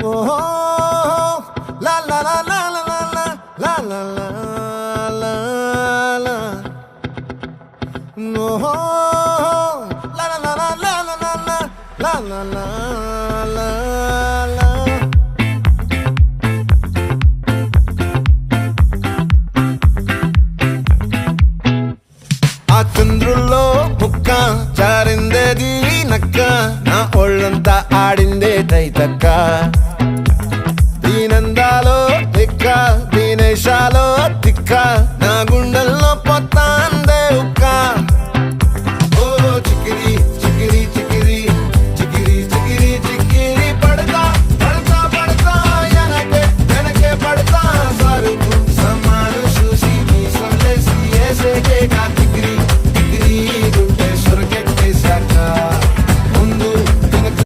ఓహో లా లా లా లా లా లా లా లా లా లా ఓహో లా లా లా లా లా లా లా లా లా లా లా ఆ చంద్రుల్లో ముక్క జారిందేది నక్క నా ఒళ్ళంతా ఆడిందే తైతక్క